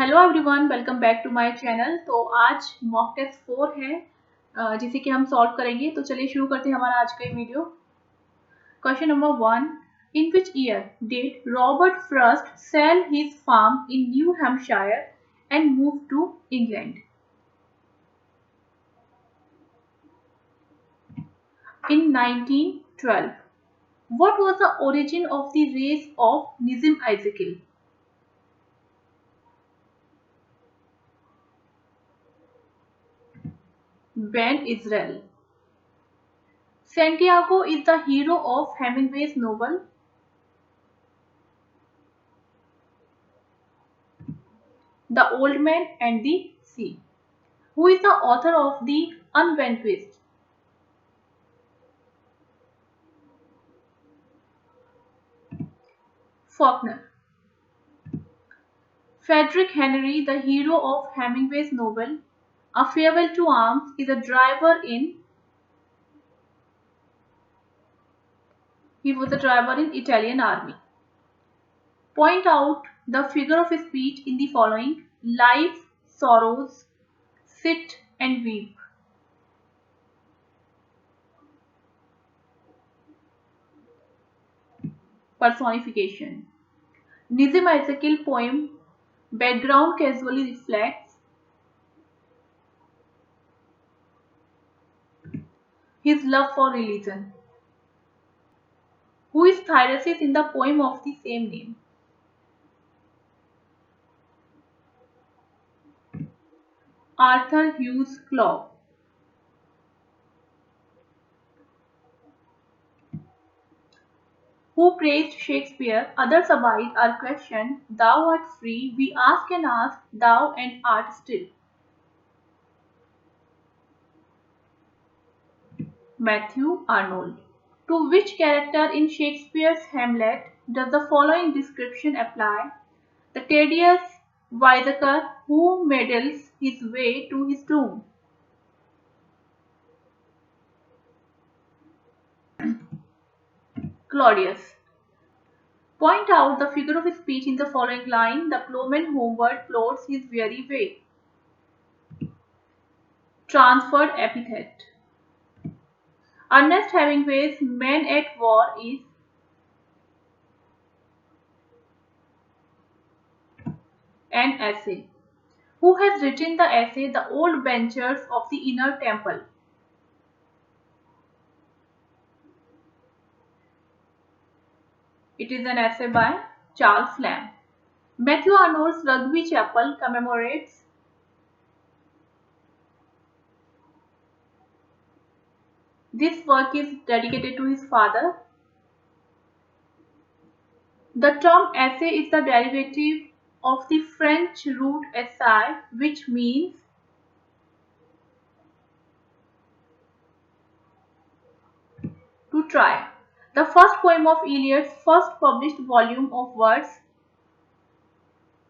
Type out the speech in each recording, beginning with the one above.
Hello everyone, welcome back to my channel. तो आज mock test 4 है जिसे कि हम सॉल्व करेंगे। तो चलिए शुरू करते हैं हमारा आज का ये video. Question number 1, in which year did Robert first sell his farm in New Hampshire and move to England? In 1912. What was the origin of the race of Nizam Ezekiel? Ben Israel. Santiago is the hero of Hemingway's novel The Old Man and the Sea. Who is the author of The Unvanquished? Faulkner. Frederick Henry, the hero of Hemingway's novel A Farewell to Arms, is a driver in he was a driver in Italian army. Point out the figure of speech in the following: life, sorrows, sit and weep. Personification. Nizam Ezekiel poem background casually reflects his love for religion. Who is Tiresias in the poem of the same name? Arthur Hughes Clough. Who praised Shakespeare? Others abide our question. Thou art free, we ask and ask, thou and art still. Matthew Arnold. To which character in Shakespeare's Hamlet does the following description apply? The tedious wiseacre who meddles his way to his doom. Claudius. Point out the figure of speech in the following line. The ploughman homeward plods his weary way. Transferred epithet. Ernest Hemingway's Man at War is an essay. Who has written the essay The Old Benchers of the Inner Temple? It is an essay by Charles Lamb. Matthew Arnold's Rugby Chapel commemorates this work is dedicated to his father. The term essay is the derivative of the French root essai, which means to try. The first poem of Eliot's first published volume of verse,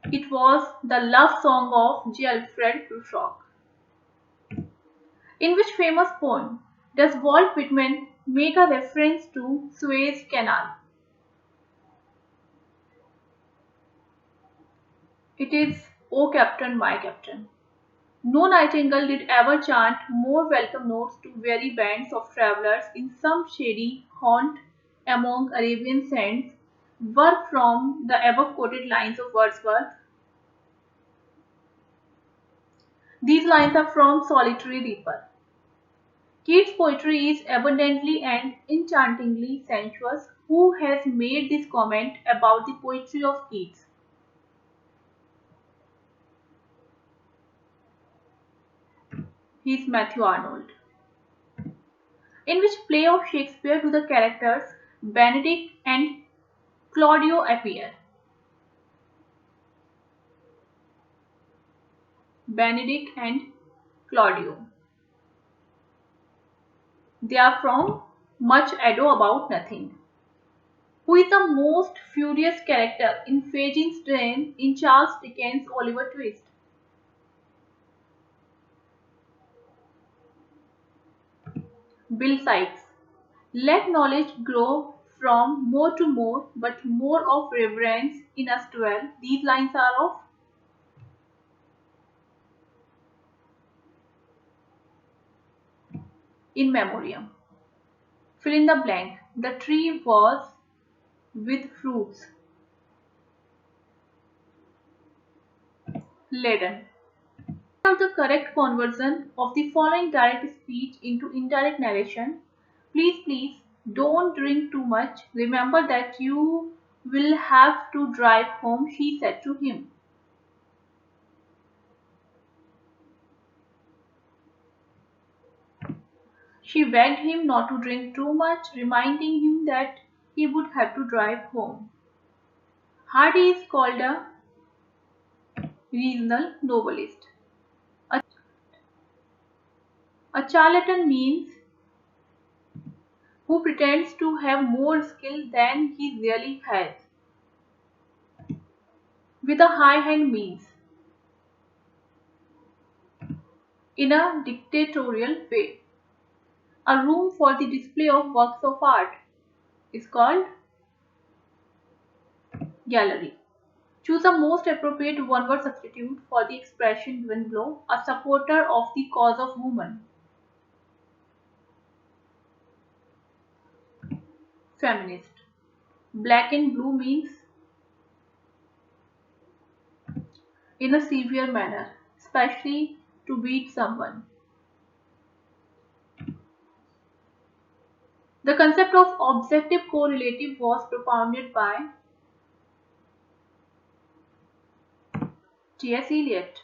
it was the love song of J. Alfred Prushock. In which famous poem does Walt Whitman make a reference to Suez Canal? It is O Captain, My Captain. No nightingale did ever chant more welcome notes to weary bands of travellers in some shady haunt among Arabian sands were from the above quoted lines of Wordsworth. These lines are from Solitary Reaper. Keats' poetry is abundantly and enchantingly sensuous. Who has made this comment about the poetry of Keats? He is Matthew Arnold. In which play of Shakespeare do the characters Benedick and Claudio appear? Benedick and Claudio. They are from Much Ado About Nothing. Who is the most furious character in Fagin's Train in Charles Dickens' Oliver Twist? Bill Sikes. Let knowledge grow from more to more, but more of reverence in us dwell. These lines are of In memoriam. Fill in the blank. The tree was with fruits. Laden. Find out the correct conversion of the following direct speech into indirect narration. Please don't drink too much. Remember that you will have to drive home, she said to him. She begged him not to drink too much, reminding him that he would have to drive home. Hardy is called a regional novelist. A, a charlatan means who pretends to have more skill than he really has. With a high hand means in a dictatorial way. A room for the display of works of art is called gallery. Choose the most appropriate one-word substitute for the expression given below. A supporter of the cause of woman. Feminist. Black and blue means in a severe manner, especially to beat someone. The concept of objective correlative was propounded by T.S. Eliot.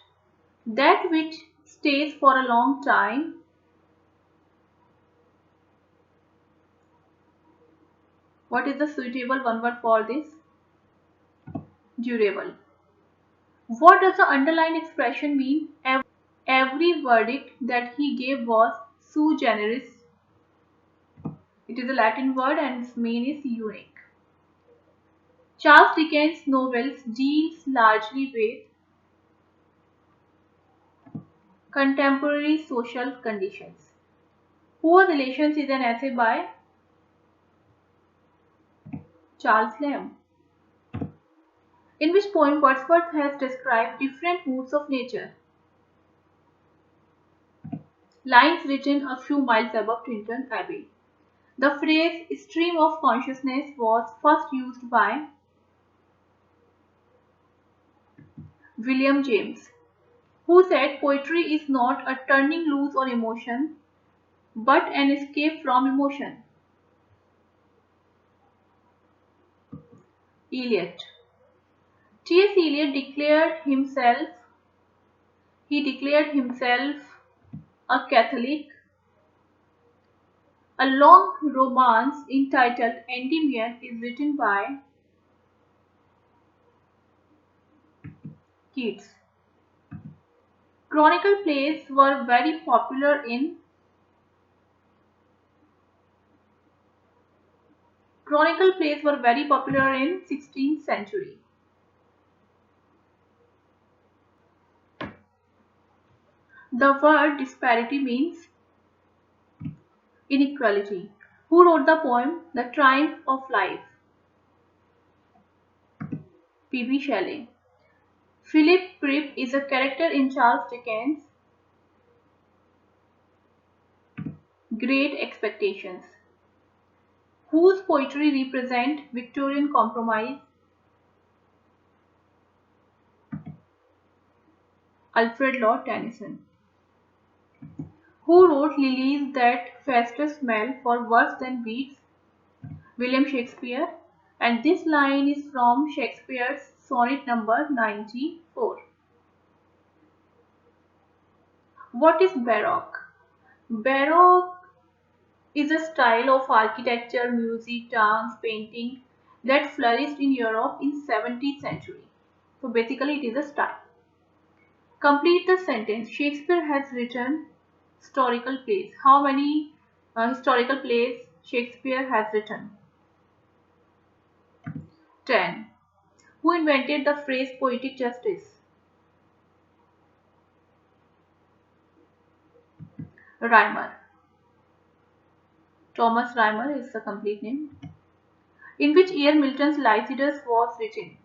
That which stays for a long time What is the suitable one word for this? Durable. What does the underlined expression mean? Every verdict that he gave was sui generis. It is a Latin word and its meaning is unique. Charles Dickens' novels deals largely with contemporary social conditions. Poor Relations is an essay by Charles Lamb. In which poem Wordsworth has described different moods of nature? Lines written a few miles above Tintern Abbey. The phrase stream of consciousness was first used by William James, who said poetry is not a turning loose on emotion, but an escape from emotion. Eliot. T.S. Eliot declared himself a Catholic. A long romance entitled Endymion is written by Keats. Chronicle plays were very popular in 16th century. The word disparity means inequality. Who wrote the poem The Triumph of Life? P.B. Shelley. Philip Fripp is a character in Charles Dickens' Great Expectations. Whose poetry represent Victorian compromise? Alfred Lord Tennyson. Who wrote Lilies That Fester Smell for Worse Than Weeds? William Shakespeare. And this line is from Shakespeare's sonnet number 94. What is Baroque? Baroque is a style of architecture, music, dance, painting that flourished in Europe in 17th century. So basically it is a style. Complete the sentence. Shakespeare has written historical plays. How many historical plays Shakespeare has written? 10. Who invented the phrase poetic justice? Rhymer. Thomas Rhymer is the complete name. In which year Milton's Lycidas was written?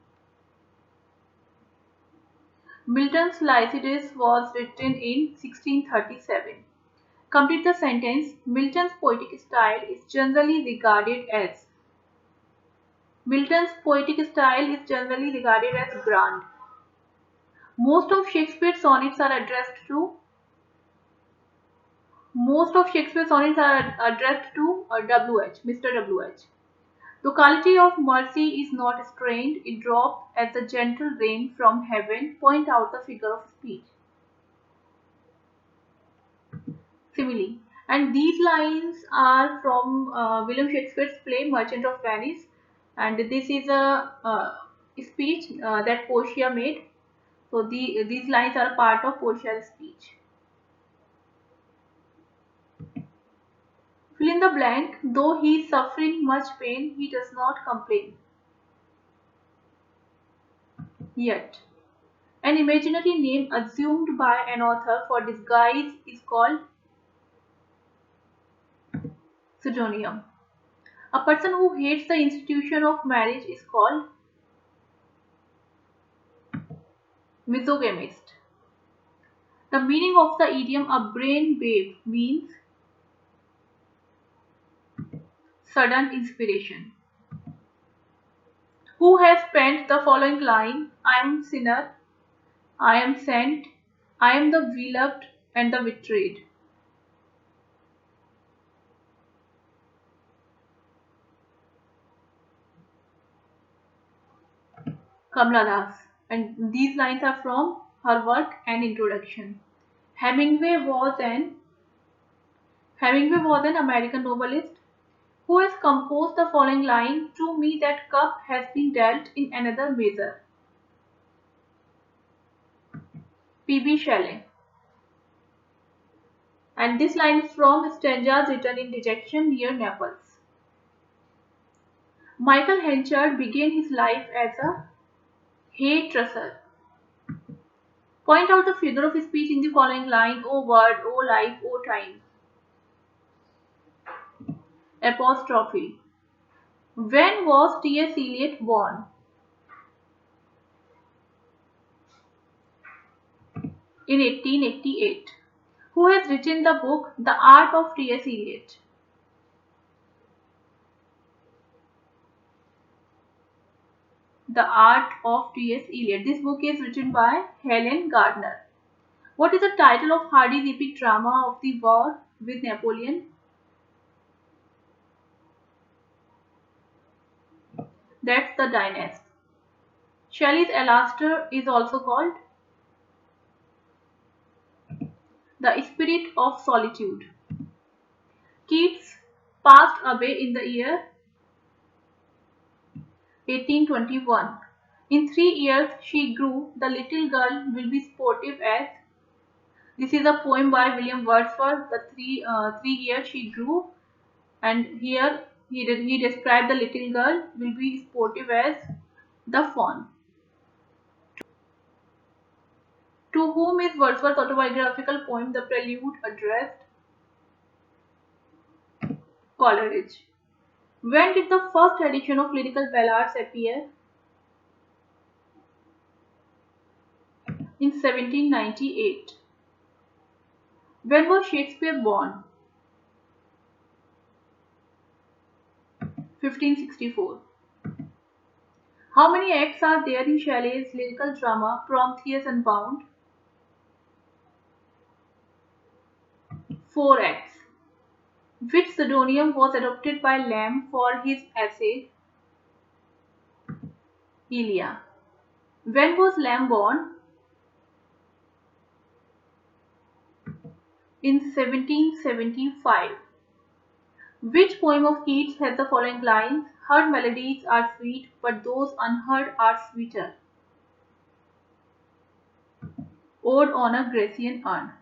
Milton's Lycidas was written in 1637. Complete the sentence. Milton's poetic style is generally regarded as. Milton's poetic style is generally regarded as grand. Most of Shakespeare's sonnets are addressed to. Most of Shakespeare's sonnets are addressed to W.H. Mr. W.H. The quality of mercy is not strained, it drops as a gentle rain from heaven. Point out the figure of speech. Simile. And these lines are from William Shakespeare's play Merchant of Venice. And this is a speech that Portia made. So these lines are part of Portia's speech. Fill in the blank. Though he is suffering much pain, he does not complain. Yet. An imaginary name assumed by an author for disguise is called pseudonym. A person who hates the institution of marriage is called misogynist. The meaning of the idiom "a brain babe" means sudden inspiration. Who has penned the following line? I am sinner, I am sent, I am the beloved and the betrayed. Kamala Das. And these lines are from her work An Introduction. Hemingway was an American novelist who has composed the following line: To me that cup has been dealt in another measure. P.B. Shelley. And this line is from Stanzas Written in Dejection near Naples. Michael Henchard began his life as a hairdresser. Point out the figure of speech in the following line: O word, O life, O time. Apostrophe. When was T.S. Eliot born? In 1888. Who has written the book The Art of T.S. Eliot? The Art of T.S. Eliot. This book is written by Helen Gardner. What is the title of Hardy's epic drama of the war with Napoleon? That's The Dynast. Shelley's Alastor is also called The Spirit of Solitude. Keats passed away in the year 1821. In 3 years she grew, the little girl will be sportive as. This is a poem by William Wordsworth. The three years she grew, and here he described the little girl will be sportive as the fawn. To whom is Wordsworth's autobiographical poem The Prelude addressed? Coleridge. When did the first edition of Lyrical Ballads appear? In 1798. When was Shakespeare born? 1564. How many acts are there in Shelley's lyrical drama Prometheus Unbound? 4 acts. Which pseudonym was adopted by Lamb for his essay Elia? When was Lamb born? In 1775. Which poem of Keats has the following lines? Heard melodies are sweet, but those unheard are sweeter. Ode on a Grecian Urn.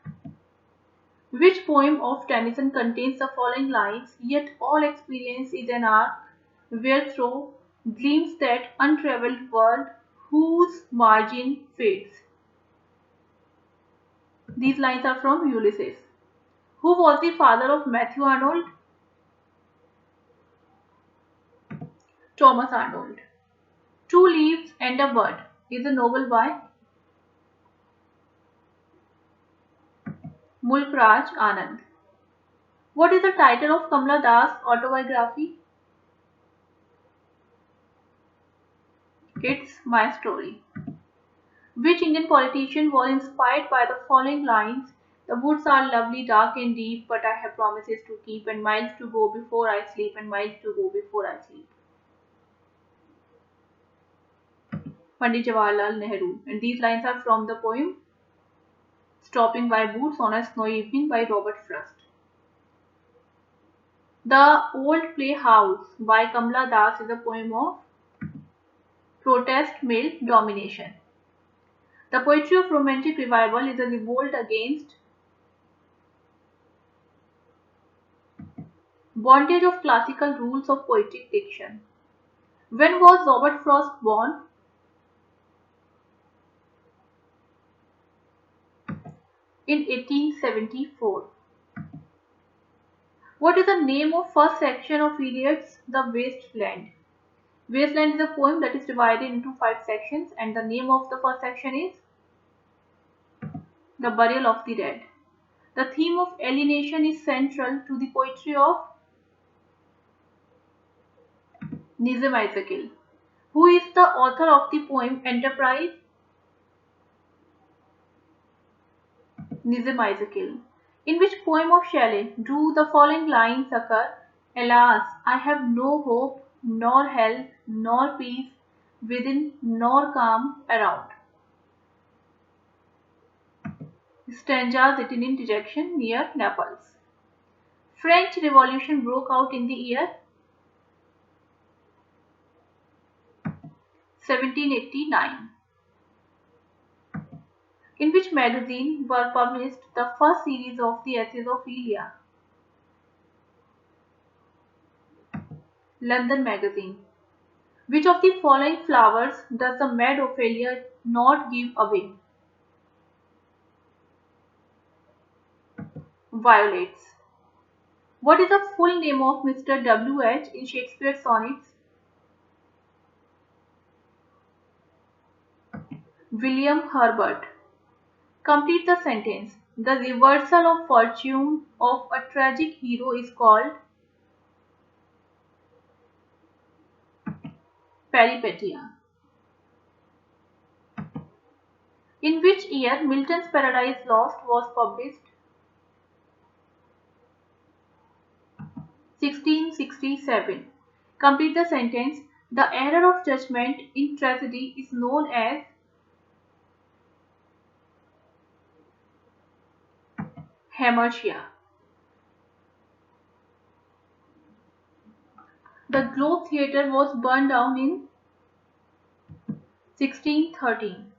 Which poem of Tennyson contains the following lines? Yet all experience is an arc, wherethrough gleams that untravelled world whose margin fades. These lines are from Ulysses. Who was the father of Matthew Arnold? Thomas Arnold. Two Leaves and a Bird is a novel by Mulk Raj Anand. What is the title of Kamala Das autobiography? It's My Story. Which Indian politician was inspired by the following lines? The woods are lovely, dark and deep, but I have promises to keep, and miles to go before I sleep, and miles to go before I sleep. Pandit Jawaharlal Nehru. And these lines are from the poem Stopping by Boots on a Snowy Evening by Robert Frost. The Old Playhouse by Kamala Das is a poem of protest male domination. The poetry of romantic revival is a revolt against bondage of classical rules of poetic diction. When was Robert Frost born? In 1874. What is the name of first section of Eliot's The Waste Land? Waste Land is a poem that is divided into 5 sections, and the name of the first section is The Burial of the Dead. The theme of alienation is central to the poetry of Nizam Ezekiel. Who is the author of the poem Enterprise? Nizam Ezekiel. In which poem of Shelley do the following lines occur? Alas, I have no hope, nor health, nor peace within, nor calm around. Stanzas written in dejection near Naples. French Revolution broke out in the year 1789. In which magazine were published the first series of the essays of Elia? London Magazine. Which of the following flowers does the mad Ophelia not give away? Violets. What is the full name of Mr. W.H. in Shakespeare's sonnets? William Herbert. Complete the sentence. The reversal of fortune of a tragic hero is called peripeteia. In which year Milton's Paradise Lost was published? 1667. Complete the sentence. The error of judgment in tragedy is known as hamartia. The Globe Theatre was burned down in 1613.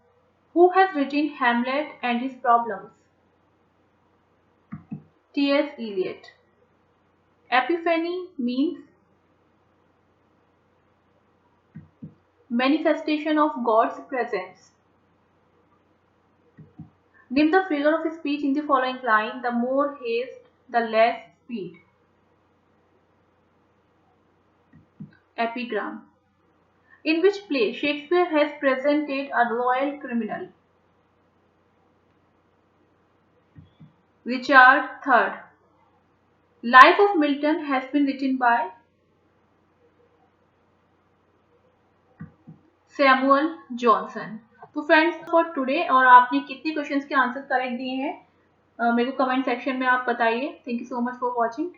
Who has written Hamlet and His Problems? T.S. Eliot. Epiphany means manifestation of God's presence. Name the figure of speech in the following line. The more haste, the less speed. Epigram. In which play Shakespeare has presented a royal criminal? Richard III. Life of Milton has been written by Samuel Johnson. तो friends for today, और आपने कितने questions के answer correct दिए हैं मेरे को comment section में आप बताइए। Thank you so much for watching.